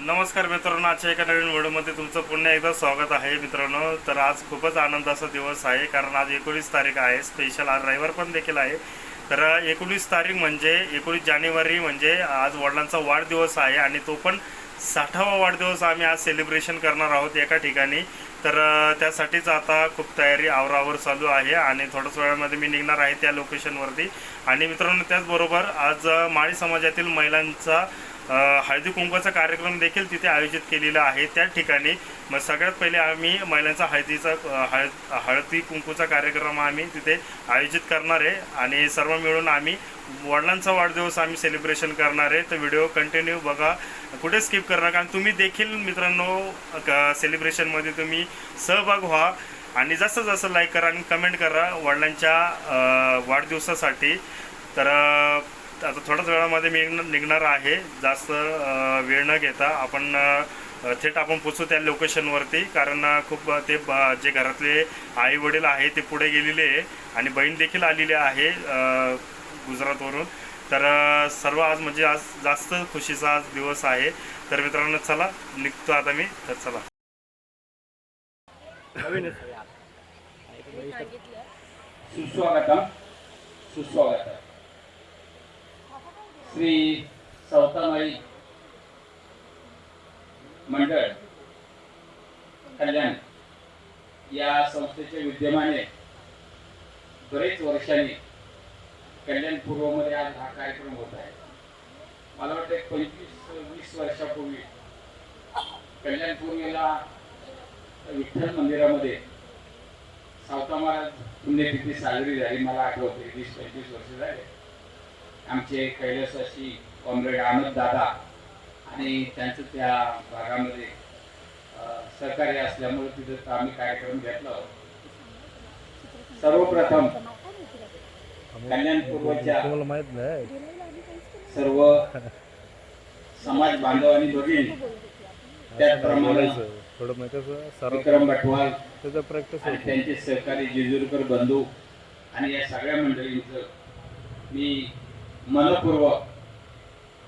नमस्कार मित्रांनो, आजच्या एका नवीन व्हिडिओमध्ये तुमचं पुन्हा एकदा स्वागत आहे मित्रांनो. तर आज खूपच आनंदाचा दिवस आहे, कारण आज 19 तारीख आहे. स्पेशल आज रविवार पण देखील आहे. तर 19 तारीख म्हणजे 19 जानेवारी म्हणजे आज वडिलांचा वाढदिवस आहे, आणि तो पण 60वा वाढदिवस आम्ही आज सेलिब्रेशन करणार आहोत एका ठिकाणी. तर त्यासाठीच आता खूप तयारी आवरावर चालू आहे, आणि थोड्याच वेळामध्ये मी निघणार आहे त्या लोकेशनवरती. आणि मित्रांनो, त्याचबरोबर आज माळी समाजातील महिलांचा हळदी कुंकवाचा कार्यक्रम देखील तिथे आयोजित केलेला आहे त्या ठिकाणी. मग सगळ्यात पहिले आम्ही महिलांचा हळदी कुंकूचा कार्यक्रम आम्ही तिथे आयोजित करणार आहे, आणि सर्व मिळून आम्ही वडिलांचा वाढदिवस आम्ही सेलिब्रेशन करणार आहे. तर व्हिडिओ कंटिन्यू बघा, कुठे स्किप करणार, कारण तुम्ही देखील मित्रांनो सेलिब्रेशनमध्ये तुम्ही सहभाग व्हा, आणि जास्तीत जास्त लाईक करा आणि कमेंट करा वडिलांच्या वाढदिवसासाठी. तर आता थोड्याच वेळामध्ये मी निघणार आहे. जास्त वेळ न घेता आपण थेट आपण पोचू त्या लोकेशनवरती, कारण खूप ते जे घरातले आई वडील आहे ते पुढे गेलेले आहे, आणि बहीण देखील आलेली आहे गुजरातवरून. तर सर्व आज म्हणजे आज जास्त खुशीचा आज दिवस आहे. तर मित्रांनो, चला निघतो आता मी. तर चला. सुस्वागतम सुस्वागतम. श्री सौतामाई मंडळ कल्याण या संस्थेचे विद्यमाने बरेच वर्षांनी कल्याण पूर्वमध्ये आज हा कार्यक्रम होत आहे. मला वाटतं 25-20 वर्षापूर्वी कल्याण पूर्वेला विठ्ठल मंदिरामध्ये सावता महाराज पुण्यतिथी साजरी झाली. मला आठवते 20-25 वर्ष झाले. आमचे कैलासाशी कॉम्रेड अहमद दादा आणि त्यांचं त्या भागामध्ये सहकार्य असल्यामुळे तिथं आम्ही कार्यक्रम घेतला होता. सर्वप्रथम कल्याण पूर्वच्या सर्व समाज बांधवांनी बघील, त्याचप्रमाणे विक्रम भटवाल आणि त्यांचे सहकारी जेजुरीकर बंधू आणि या सगळ्या मंडळींचं मी मनपूर्वक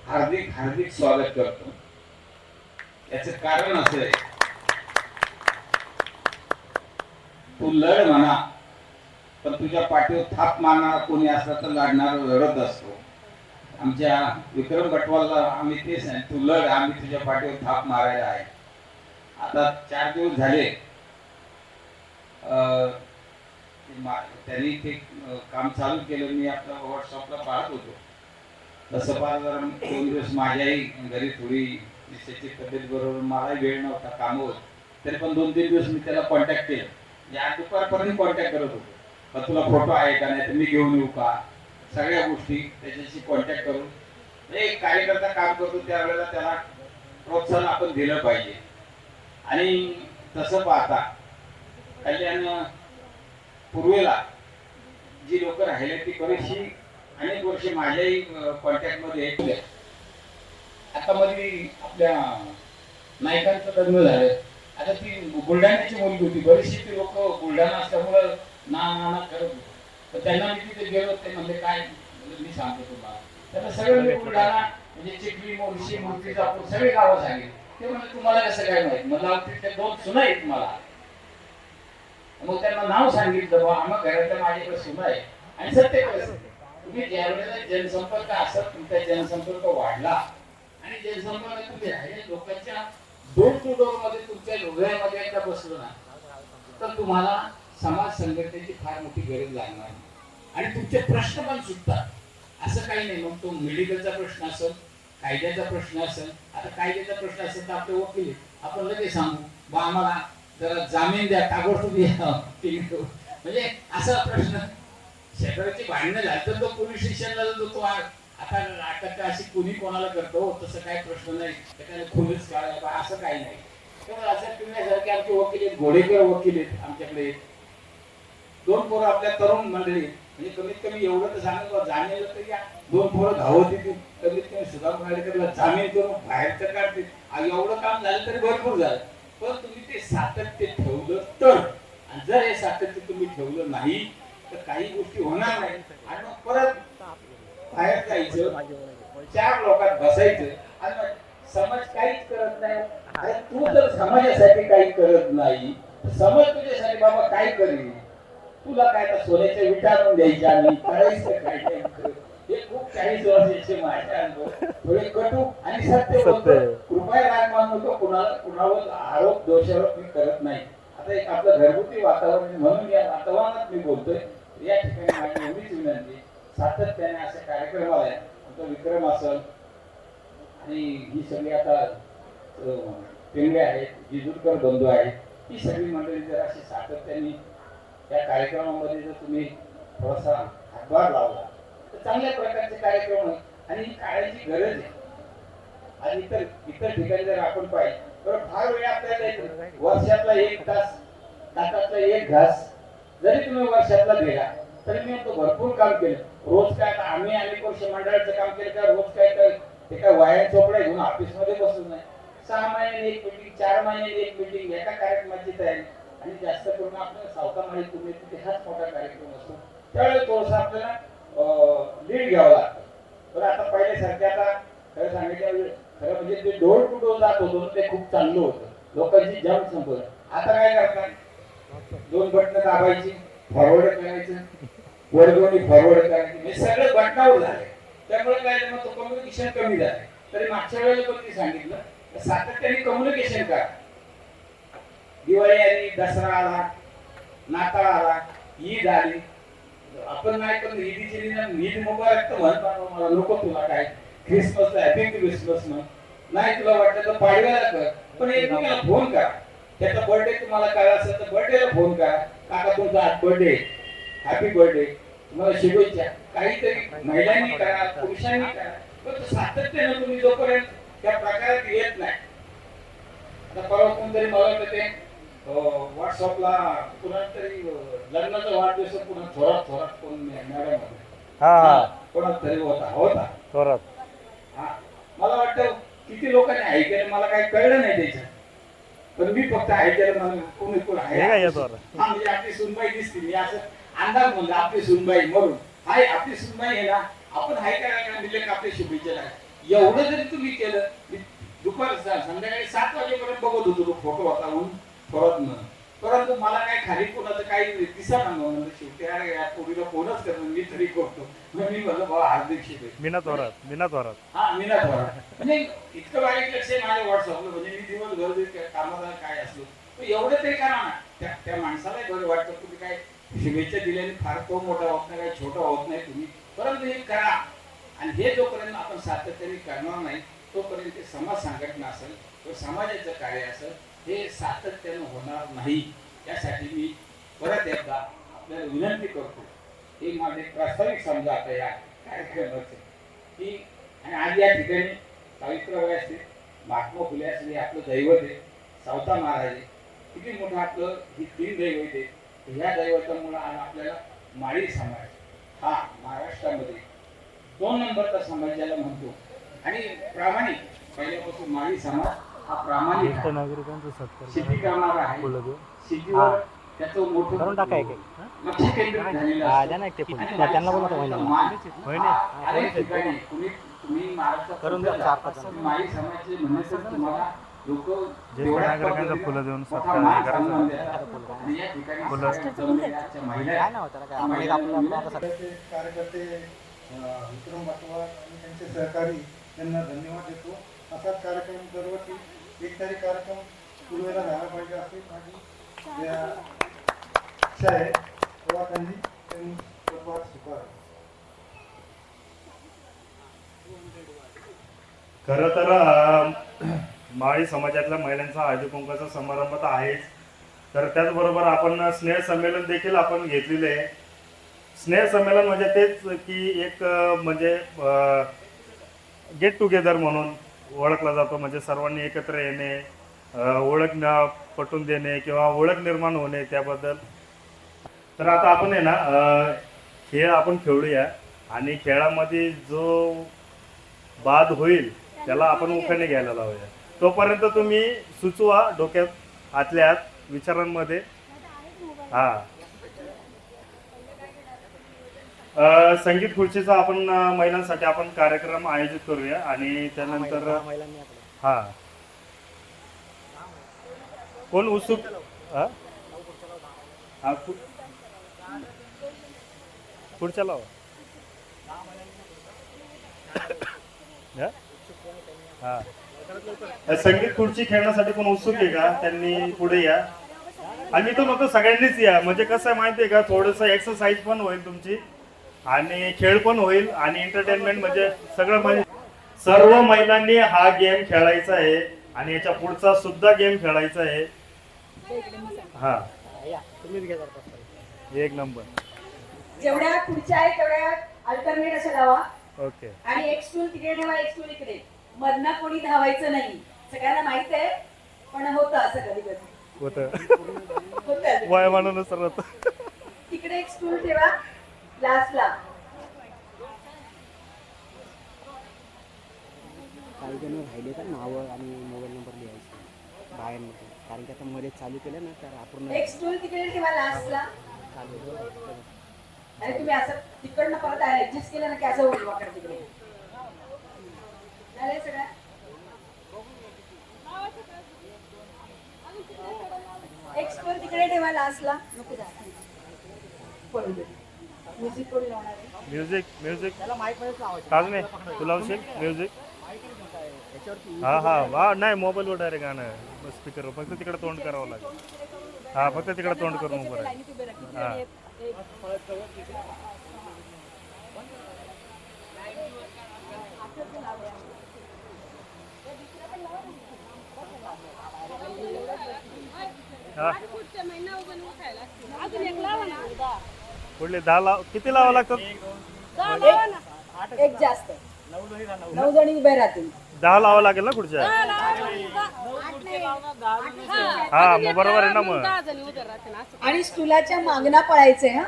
हार्दिक हार्दिक स्वागत करतो. याचं कारण असं आहे, तू लढ म्हणा, पण तुझ्या पाठीवर थाप मारणारा कोणी असला तर लढणारा लढत असतो. आमच्या विक्रम भटवालला आम्ही तेच आहे, तू लढ, आम्ही तुझ्या पाठीवर थाप मारायला आहे. आता 4 दिवस झाले त्यांनी ते काम चालू केलं. मी आपला व्हॉट्सअपला पाहत होतो. तसं पाहिलं 2 दिवस माझ्याही घरी थोडी त्याची तब्येत बरोबर, मला वेळ नव्हता, काम होत. तरी पण 2-3 दिवस मी त्याला कॉन्टॅक्ट केलं. या दुपारपर्यंत कॉन्टॅक्ट करत होतो, पण तुला फोटो आहे का, नाही तर मी घेऊन येऊ का, सगळ्या गोष्टी त्याच्याशी कॉन्टॅक्ट करून एक कार्यकर्ता काम करतो त्यावेळेला त्याला प्रोत्साहन आपण दिलं पाहिजे. आणि तसं पाहता कल्याण पूर्वेला जी लोक राहिले ती बरीचशी अनेक वर्ष माझ्याही कॉन्टॅक्टमध्ये येते. आता मध्ये आपल्या नायकांचं लग्न झालं. आता ती बुलढाण्याची मुलगी होती. बरीचशी ती लोक बुलढाणा असल्यामुळं ना करत होते. तर त्यांना मी तिथे गेलो, ते म्हणले काय, मी सांगतो तुम्हाला. त्यांना सगळं मी बुलढाणा म्हणजे चिखली, मोर्शी, मूर्तिजापूर सगळे गावं सांगितले. ते म्हणजे तुम्हाला कसं काय माहित. मला तिथे 2 सुना आहेत मला. मग त्यांना नाव सांगितलं, बा आम्हा घरातल्या माझ्याकडे सुना आहे. आणि सत्य कसं, तुम्ही ज्या वेळेला जनसंपर्क असत, तुमचा जनसंपर्क वाढला आणि जनसंपर्क तुम्ही राहिले लोकांच्या डोर टू डोर मध्ये तुमच्या हृदयामध्ये एकदा बसलो ना, तर तुम्हाला समाज संघटनेची फार मोठी गरज लागणार नाही, आणि तुमचे प्रश्न पण सुटतात. असं काही नाही. मग तो मेडिकलचा प्रश्न असेल, कायद्याचा प्रश्न असेल. आता कायद्याचा प्रश्न असेल तर आपले वकील आपण लगेच सांगू, बा आम्हाला जरा जामीन द्या, ताबडतोब द्या. म्हणजे असा प्रश्न, शेजारची भांडणं झाली तर तो पोलीस स्टेशनला जातो. तो आता अटक अशी कुणी कोणाला करतो, तसं काही प्रश्न नाही. त्याच्याने पोलीस काढायला असं काही नाही. तर असं पिण्यासारखे आमचे वकील आहेत, घोडेकर वकील आहेत आमच्याकडे. 2 पोरं आपल्या तरुण मंडळी, म्हणजे कमीत कमी एवढं तर सांगितलं, जामीन तरी 2 पोरं धावत येतील. कमीत कमी सुद्धा भाडेकरला जामीन करून बाहेरचं काढतील. एवढं काम झालं तरी भरपूर झालं. पण तुम्ही ते सातत्य ठेवलं तर, आणि जर हे सातत्य तुम्ही ठेवलं नाही तर काही गोष्टी होणार नाही. आणि मग परत बाहेर जायचं, 4 लोकात बसायचं आणि समाज काहीच करत नाही. अरे तू जर समाजासाठी काही करत नाही तर समाज तुझ्यासाठी बाबा काय करेल? तुला काय आता सोन्याच्या विटा आणून द्यायच्या आणि करायचं काय नेमकं? हे खूप 40 वर्षाचे माझे अनुभव थोडे कटू आणि सत्य बोलतो. कृपया राग मानू नको, कुणावर आरोप दोषारोप मी करत नाही. आता एक आपलं घरगुती वातावरण म्हणून या वातावरणात मी बोलतोय. या ठिकाणी माझी एवढीच विनंती, सातत्याने असे कार्यक्रम आले, आमचा विक्रम असेल आणि ही सगळी आता पिंगळे आहेत, जिजूरकर बंधू आहेत, ही सगळी मंडळी जर अशी सातत्याने या कार्यक्रमामध्ये जर तुम्ही थोडासा हातभार लावला तर चांगल्या प्रकारचे कार्यक्रम होईल आणि ही काळाची गरज आहे. आणि इतर ठिकाणी जर आपण पाहिजे तर फार वेळ आपल्याला येतो. वर्षातला 1 तास, तासातला 1 घास जरी तुम्ही वर्षातला दिला तरी मी म्हणतो भरपूर काम केलं. रोज काय आता आम्ही अनेक वर्ष मंडळाचं काम केलं का रोज काय ते काय वाया चोपडा घेऊन ऑफिसमध्ये बसून नाही. 6 महिन्याने एक मीटिंग, 4 महिन्याने एक मीटिंग, एका कार्यक्रमाची तयारी. आणि जास्त करून आपल्याला सावकामाळी तुम्ही तिथे हाच मोठा कार्यक्रम असतो, त्यावेळेस थोडंसं आपल्याला लीड घ्यावं लागतं. तर आता पहिल्यासारखे आता खरं सांगितलं, खरं म्हणजे ते डोर टू डोर जात होतो ते खूप चांगलं होतं, लोकांची जम संपलं. आता काय करतात, 2 बटन दाबायची, फॉरवर्ड करायचं, वरगवणी फॉरवर्ड करायची, हे सगळं बटनावर झालंय. त्यामुळे काय मग तो कम्युनिकेशन कमी झालंय. तरी मागच्या वेळेला पण मी सांगितलं सातत्याने कम्युनिकेशन करा. दिवाळी आली, दसरा आला, नाताळ आला, ईद आली, आपण नाही पण ईद मुबारक तर म्हणतो मला नको, तुला काय ख्रिसमस हॅपी क्रिसमस नाही, तुला वाटलं तर पाडव्याला कर, पण एकमेकाला फोन करा. त्याचा बर्थडे तुम्हाला काय असेल तर बर्थडेला फोन करा, काका तुमचा आज बर्थडे, हॅपी बर्थडे, तुम्हाला शुभेच्छा. काहीतरी महिलांनी करा, पुरुषांनी करा, पण सातत्याने तुम्ही जोपर्यंत त्या प्रकारात येत नाही. आता परवा कोणतरी मला वाटतं ते व्हॉट्सअपला पुन्हा तरी लग्नाचा वाढदिवस पुन्हा थोरात कोण मॅडम कोणाच तरी होता. हा, मला वाटतं किती लोकांनी ऐकलं मला काही कळलं नाही त्याच्यात, पण मी फक्त ऐकलं. मला कोणी आहे म्हणजे आपली सुनबाई दिसते, मी असं अंदाज म्हणलं आपली सुनबाई म्हणून हाय, आपली सुनबाई आहे ना, आपण हाय काय दिले का आपली शुभेच्छा. एवढं जरी तुम्ही केलं, दुपार संध्याकाळी 7 वाजेपर्यंत बघत होतो तो फोटो होता म्हणून परत म्हणून, परंतु मला काय खाली कोणाचं काही दिसा ना म्हणून शेवटी अरे या पोरीला फोनच करतो मी तरी करतो. मी म्हणलं बाबा हार्दिक शुभेच्छा. मीना थोरात हा, मीना थोरात म्हणजे इतकं बारीक लक्ष आहे माझ्या व्हॉट्सअपला. म्हणजे मी दिवसभर कामाला काय असलो तर एवढं तरी करा ना, त्या माणसाला बरं वाटतं. तुम्ही काय शुभेच्छा दिल्याने फार तो मोठा होत नाही, काही छोटा होत नाही तुम्ही, परंतु हे करा. आणि हे जोपर्यंत आपण सातत्याने करणार नाही तोपर्यंत ते समाज संघटना असेल किंवा समाजाचं कार्य असेल हे सातत्यानं होणार नाही. त्यासाठी मी परत एकदा आपल्याला विनंती करतो, हे माझे प्रास्ताविक समजा आता या कार्यक्रमाचे की, आणि आज या ठिकाणी सावित्रीबाई असते, महात्मा फुले असले, आपलं दैवत आहे सावता महाराज आहे, किती मोठं आपलं ही 3 दैवत आहे. ह्या दैवतामुळे आज आपल्याला माळी समाज हा महाराष्ट्रामध्ये 2 नंबरचा समाज ज्याला म्हणतो आणि प्रामाणिक, पहिल्यापासून माळी समाज हा प्रामाणिक शेती करणारा आहे. शेतीवर त्याचं मोठं लक्ष केंद्रित झालेलं तुम्ही महाराष्ट्रात माळी समाजाचे म्हणत तुम्हाला लोक नागरिकांचा फुलं देऊन सत्कार कार्यकर्ते विक्रम बाटवा आणि त्यांचे सहकारी त्यांना धन्यवाद देतो. असाच कार्यक्रम दरवर्षी 1 तारीख कार्यक्रम पूर्वेला झाला पाहिजे असे माझी इच्छा आहे. तेव्हा त्यांनी पदभार स्वीकारावा. खरं तर माळी समाजातल्या महिलांचा हळदी कुंकवाचा समारंभ तर आहेच, तर त्याचबरोबर आपण स्नेह संमेलन देखील आपण घेतलेले आहे. स्नेह संमेलन म्हणजे तेच की एक म्हणजे गेट टुगेदर म्हणून ओळखला जातो. म्हणजे सर्वांनी एकत्र येणे, ओळख पटवून देणे किंवा ओळख निर्माण होणे त्याबद्दल. तर आता आपण आहे ना खेळ आपण खेळूया आणि खेळामध्ये जो बाद होईल त्याला आपण उखाणे घ्यायला लावूया. तोपर्यंत तुम्ही सुचवा डोक्यात आतल्या आत विचारांमध्ये. हां, संगीत खुर्चीचा आपण महिलांसाठी आपण कार्यक्रम आयोजित करूया आणि त्यानंतर हा कोण उत्सुक हा हा पुढच्या लावा हा संगीत खुर्ची खेळण्यासाठी पण उत्सुक आहे का त्यांनी पुढे या. आणि तो म्हणतो सगळ्यांनीच या, म्हणजे कसं आहे माहिती आहे का, थोडंसं एक्सरसाइज पण होईल तुमची आणि खेळ पण होईल आणि एंटरटेनमेंट म्हणजे सगळं म्हणजे सर्व महिलांनी हा गेम खेळायचा आहे आणि याच्या पुढचा सुद्धा गेम खेळायचा आहे. हा एक नंबर. जेवढ्या खुर्च्या आहेत तेवढ्या अल्टरनेट असं लावा ओके आणि एक स्टूल तिकडे ठेवा, एक स्टूल इकडे. मधनं कोणी धावायचं नाही, सगळ्यांना माहित आहे, पण होतं असं कधी कधी होतं वयामानानुसार होतं. तिकडे एक स्टूल ठेवा लास्टला. काही जण राहिले का नावं आणि मोबाईल नंबर लिहायचे बायांमध्ये, कारण की आता मध्ये चालू केलं ना तर आपण एक स्टूल तिकडे ठेवा लास्टला. चालू आणि तुम्ही असं तिकडनं परत ऍडजस्ट केलं ना की असं होईल वाकड तिकडे. झालंय सगळं. एक स्टूल तिकडे ठेवा लास्टला. नको जा पळू दे. म्युझिक कोणी लावणार आहे? म्युझिक म्युझिक त्याला माईक मध्येच लावायचं. ताज नाही तू लावशील म्युझिक. हा हा वा नाही मोबाईलवर डायरेक्ट गाणं स्पीकरवर, फक्त तिकडे तोंड करावं लागेल. हा फक्त तिकडे तोंड करून उभं राहील. हा हा कुठले 10 लाव किती लावा लागतात? एक जास्त 9 जणी उभे राहतील. 10 लावा लागेल ना खुर्च्या. हा मग बरोबर आहे ना मग. आणि स्टूलाच्या मागणा पळायचे. हा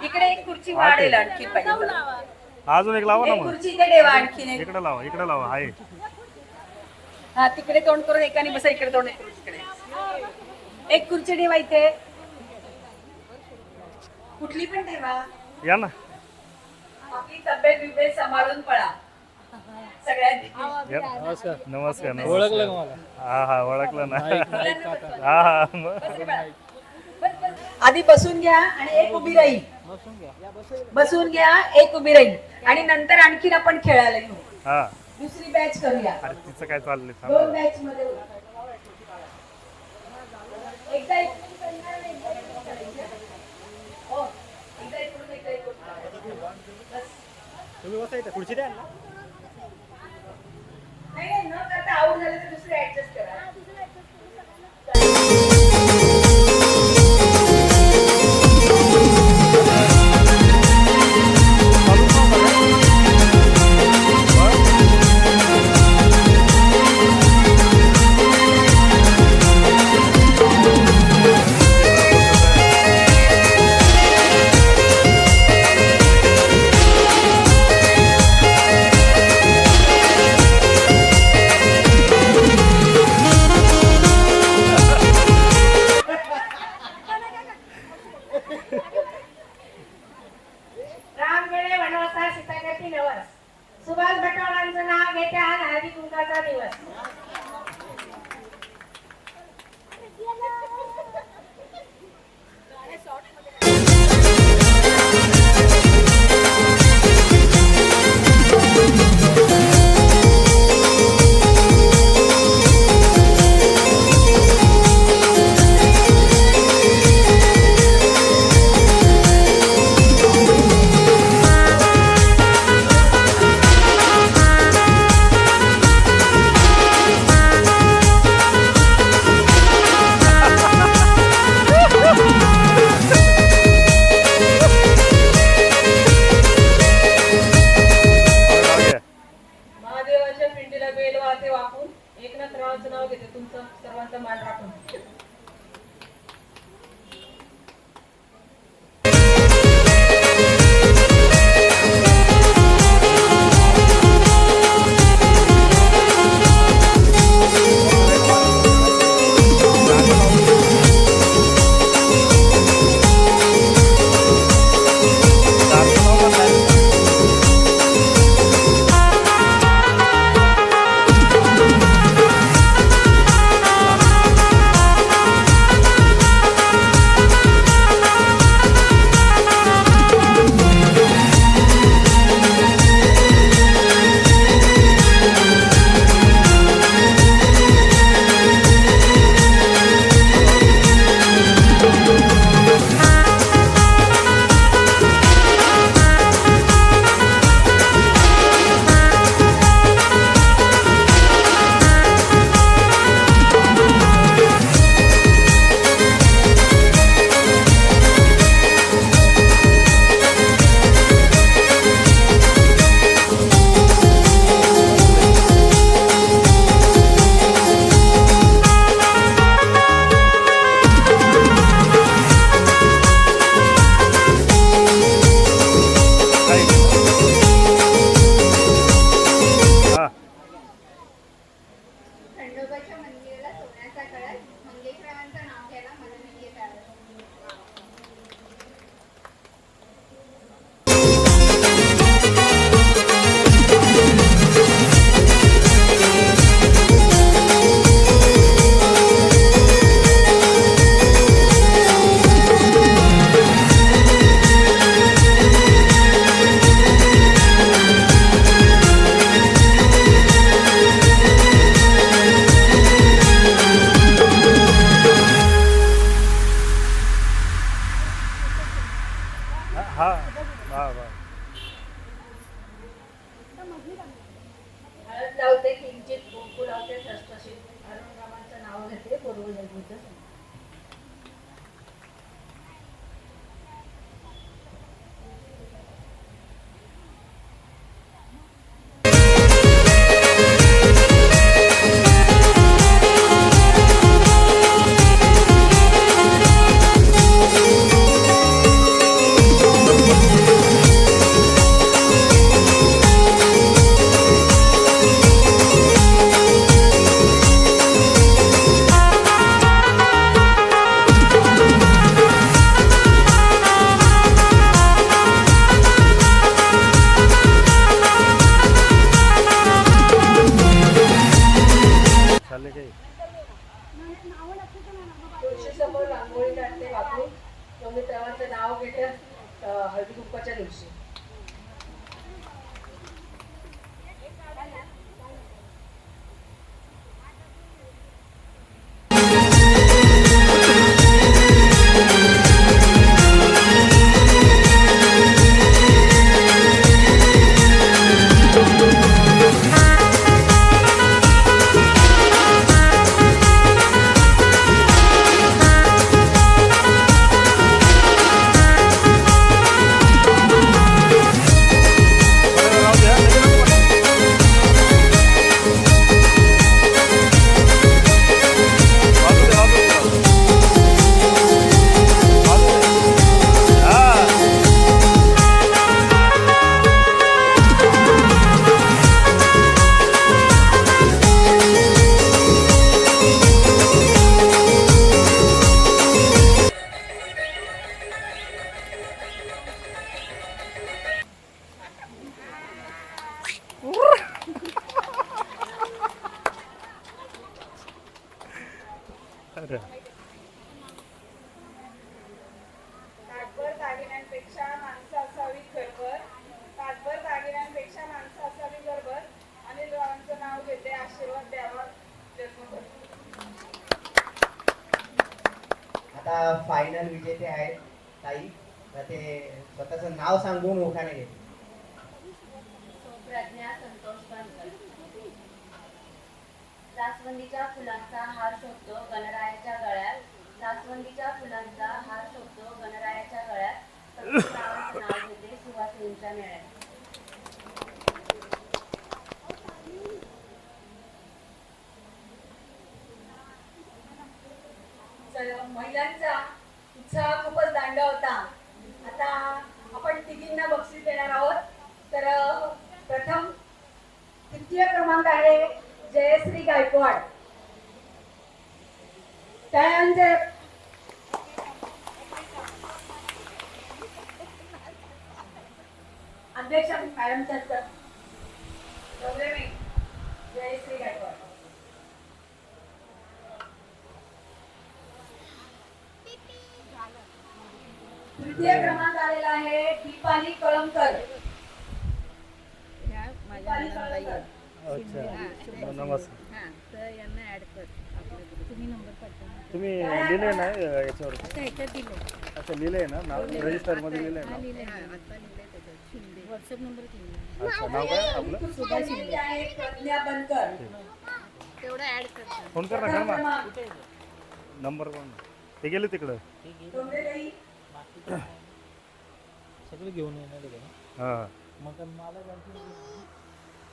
इकडे एक खुर्ची वाढेल आणखी पाहिजे. अजून एक लावा ना एक मग. खुर्ची इथे ठेवा आणखीन एक. इकडे लावा आहे. हा तिकडे तोंड करून एकाने बसा, इकडे तोंड करून इकडे. एक खुर्ची ठेवा इथे, कुठली पण ठेवा. या ना आपली तब्येत बिब्येत सांभाळून पळा सगळ्यांनी. या ना. नमस्कार ओळखलं मला. हा हा ओळखलं ना. हा हा मग. आधी बसून घ्या आणि एक उभी राहील. बसून घ्या एक उभी राहील आणि नंतर आणखीन आपण खेळायला घेऊ. हा दुसरी बॅच करूया. अरे तिचं काय चाललंय 2 सांग. बॅच मध्ये होऊ. एकदा इकडून करणार आणि एकदा इकडून करायचं. हो एकदा इकडून एकदा इकडून. बस. तुम्ही बसायचं खुर्ची द्या ना. नाही न करता आऊट झालं तर दुसरी ऍडजस्ट करा. राम गेले वनवासात, सीता करती नवस. सुभाष भटवाळांचं नाव घेते आज हळदी कुंकाचा दिवस. महादेवाच्या पिंडीला बेल वाहते वाकून, एकनाथ रावांचं नाव घेते तुमचं सर्वांचा मान राखून. हळद लावते, किंचित कुंकू लावते, ठसठशीत अरुणरामांचं नाव घेते, पूर्वजन्मीचं स्मरण. चालले काही तुळशीसमोर रांगोळी काढते वापरून. तुम्ही देवाचं नाव घेते हळदी कुंकवाच्या दिवशी. अरे ताटभर दागिन्यांपेक्षा माणसं असावी घरभर. ताटभर दागिन्यांपेक्षा माणसं असावी घरभर. आणि देवांचं नाव घेते, आशीर्वाद द्यावा जन्मभर. आता फायनल विजेते आहेत ताई, तर ते स्वतःचं नाव सांगून ओळखाने घेते. प्रज्ञा संतोष बनकर. जास्वंदीच्या फुलांचा हार शोभतो गणरायाच्या गळ्यात. जास्वंदीच्या फुलांचा हार शोभतो गणरायाच्या गळ्यात. सत्यनारायणाचं नाव घेते सुवासिनींच्या मेळ्यात. महिलांचा उत्साह खूपच दांड होता. आता आपण तिघींना बक्षीस देणार आहोत. तर प्रथम तृतीय क्रमांक आहे जयश्री गायकवाड. त्यांचे अध्यक्ष मॅडमच्या जयश्री गायकवाड. तृतीय क्रमांक आलेला आहे दीपाली कळमकर. दीपाली कळमकर. अच्छा नमस्कार. हां, तर यांना ॲड कर आपल्याकडे. तुम्ही नंबर पाठवा. तुम्ही लिहिले ना याच्यावर? आता ह्याच्यात दिलं. अच्छा लिहिलंय ना नाव रजिस्टरमध्ये लिहिलंय ना? लिहिलं हां, आता लिहिलंय त्याच्यात. शिंदे व्हॉट्सअप नंबर दिला. अच्छा नाव काय आपलं? दुसरी आलेली आहे प्रज्ञा बनकर. तेवढं ॲड कर. फोन कर ना कर ना नंबर कोण ते गेले तिकडं. डोंगरेताई. सगळे घेऊन येणार आहे का? हां मग मला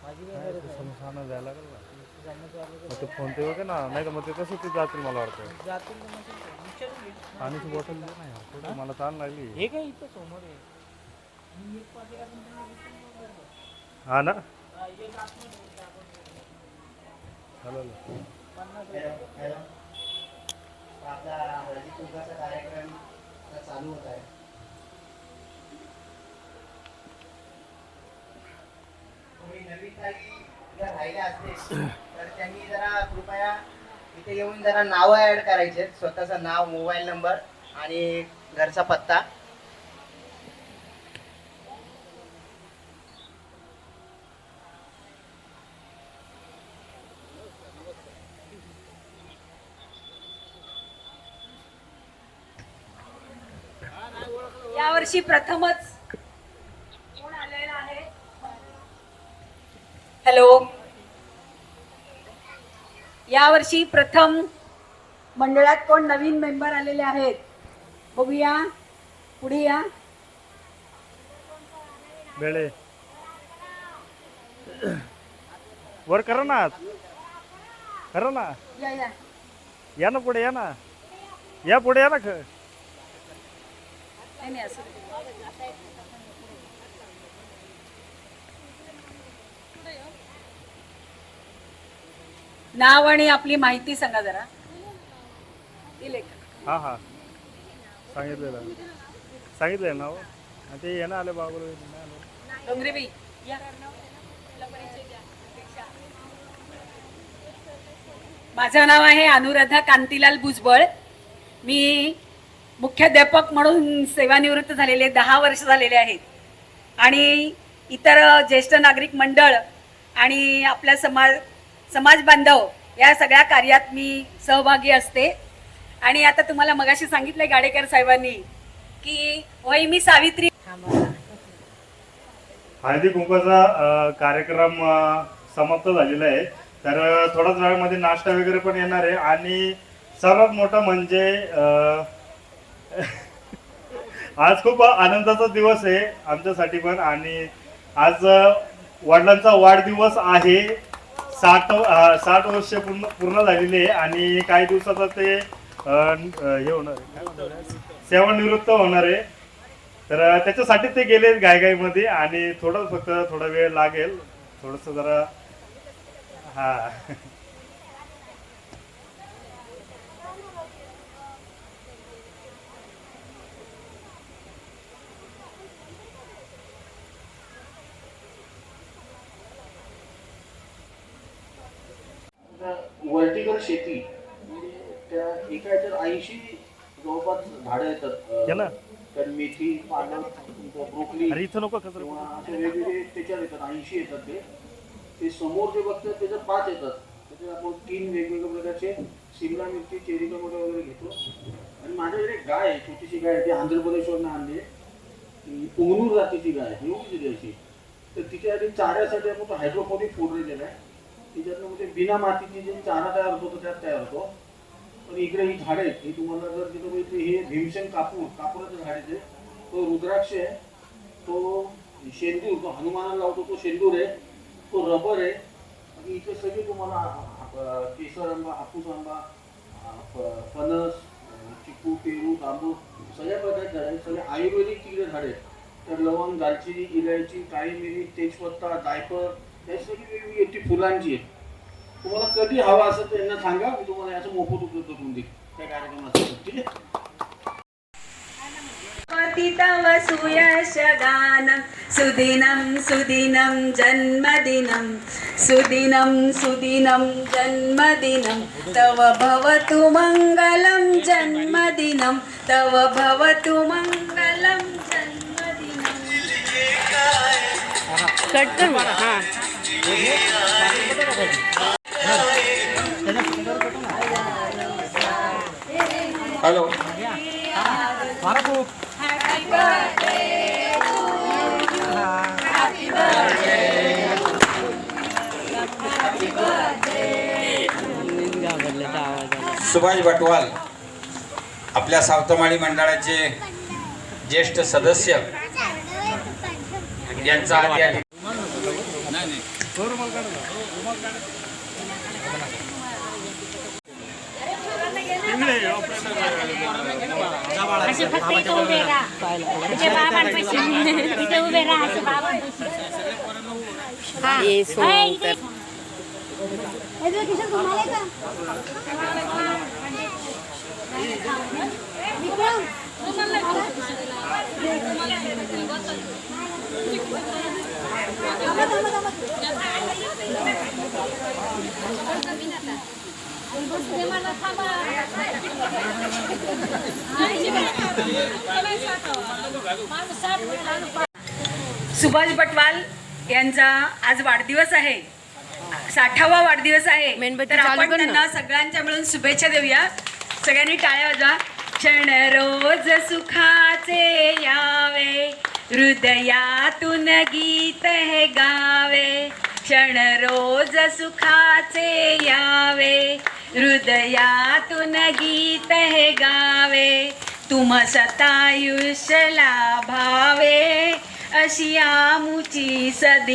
माझी काय ते समसानं जायला लागेल ना. सांगण्याचं मग ते फोन पे वगैरे ना नाही तर मग ते कसं ते जातील मला वाटतं. जातील ना मग विचारून घे. पाण्याची बॉटल दे ना यार थोडं मला ताण लागली. हे काय इथं समोर आहे. हा ना हॅलो आपला हळदी कुंकवाचा कार्यक्रम आता चालू होत आहे. कोणी नवीन काही जर राहिल्या असतील तर त्यांनी जरा कृपया इथे येऊन जरा नावं ॲड करायचे. स्वतःचं नाव, मोबाईल नंबर आणि घरचा पत्ता. यावर्षी प्रथमच कोण आलेला आहे हॅलो. यावर्षी प्रथम मंडळात कोण नवीन मेंबर आलेले आहेत बघूया. पुढे या. बेळे वर करा ना, करा ना, या या. या ना पुढे, या ना, या पुढे या ना. नाही, नाही, असं नाही. नाव आणि आपली माहिती सांगा जरा. हा हा सांगितलं नाव. आणि ते येणं आले बाबा डोंगरेबाई या. माझं नाव आहे अनुराधा कांतीलाल भुजबळ. मी मुख्याध्यापक म्हणून सेवानिवृत्त झालेले 10 वर्ष झालेले आहेत. आणि इतर ज्येष्ठ नागरिक मंडळ आणि आपल्या समाज बांधव या सगळ्या कार्यात मी सहभागी असते. आणि आता तुम्हाला मगाशी सांगितलंय गाडेकर साहेबांनी की होय मी सावित्री. हळदी कुंकवाचा कार्यक्रम समाप्त झालेला आहे. तर थोड्याच वेळामध्ये नाश्ता वगैरे पण येणार आहे. आणि सर्वात मोठं म्हणजे आज खूप आनंदाचा दिवस आहे आमच्यासाठी पण. आणि आज वडिलांचा वाढदिवस आहे. 60 वर्ष पूर्ण झालेली आहे. आणि काही दिवसाचा ते हे होणार आहे, सेवानिवृत्त होणार आहे. तर त्याच्यासाठी ते गेले घाईघाईमध्ये. आणि थोडा वेळ लागेल, थोडंसं जरा. हा व्हर्टिकल शेती म्हणजे त्या एका याच्यात 80 जवळपास झाडं केलं. येतात. तर मेथी, पालक, ब्रोकली अरे इथं नको कचरा. किंवा असे वेगवेगळे त्याच्यात येतात. 80 येतात ते समोर जे बघतात त्याच्यात 5 येतात. त्याच्यात आपण 3 वेगवेगळ्या प्रकारचे शिमला मिरची, चेरी टोमॅटो वगैरे घेतो. आणि माझ्याकडे एक गाय आहे, छोटीशी गाय आहे. ती आंध्र प्रदेशवरून आणली आहे. पुंगनूर जातीची गाय आहे, एवढीच द्यायची. तर तिच्यासाठी चाऱ्यासाठी आपण हायड्रोपोनिक फूड दिलेला आहे. त्याच्यातनं म्हणजे बिना मातीची जे चारा तयार होतो त्यात तयार होतो. पण इकडे ही झाडं आहेत, ही तुम्हाला जर तिथं बघितली, हे भीमसेन कापूराचं झाड आहे. तो रुद्राक्ष आहे, तो शेंदूर, तो हनुमानाला लावतो तो शेंदूर आहे, तो रबर आहे. आणि इथे सगळे तुम्हाला केसर आंबा, हापूस आंबा, फणस, चिकू, पेरू, तांबूळ सगळ्या प्रकारचे झाड आहेत. सगळे आयुर्वेदिक तिकडे झाड आहेत. तर लवंग, दालचिनी, इलायची, काळी मिरी, तेजपत्ता, जायफळ, हे सगळी वेगवेगळी ती फुलांची आहेत. तुम्हाला कधी हवा असेल तर यांना सांगा, मी तुम्हाला याचं मोफत उपलब्ध करून देईल त्या कार्यक्रमासाठी. ठीक आहे. तव सुयशगानं सुदिनं सुदिनं जन्मदिनं सुदिनं सुदिनं जन्मदिनं तव भवतु मंगलं जन्मदिनं तव भवतु मंगलं जन्मदिनं. कट कर मला. हां हॅलो. सुभाष बटवाल आपल्या सावतमाळी मंडळाचे ज्येष्ठ सदस्य यांचा आधी असे फक्त इथं उभे राहा. तुझे बाबांपाशी इथे उभे राहा. असं बाबांपाशी. हा इथे. एज्युकेशन तुम्हाला का सुभाष बटवाल यांचा आज वाढदिवस आहे, 60वा वाढदिवस आहे. तर आपण त्यांना सगळ्यांच्या मिळून शुभेच्छा देऊया. सगळ्यांनी टाळ्या वाजवा. क्षण रोज सुखाचे यावे, हृदयातून गीत हे गावे. क्षण रोज सुखाचे यावे, हृदयातून गीत हे गावे, तुम सतायुष्य लाभावे, अशी आमुची सदी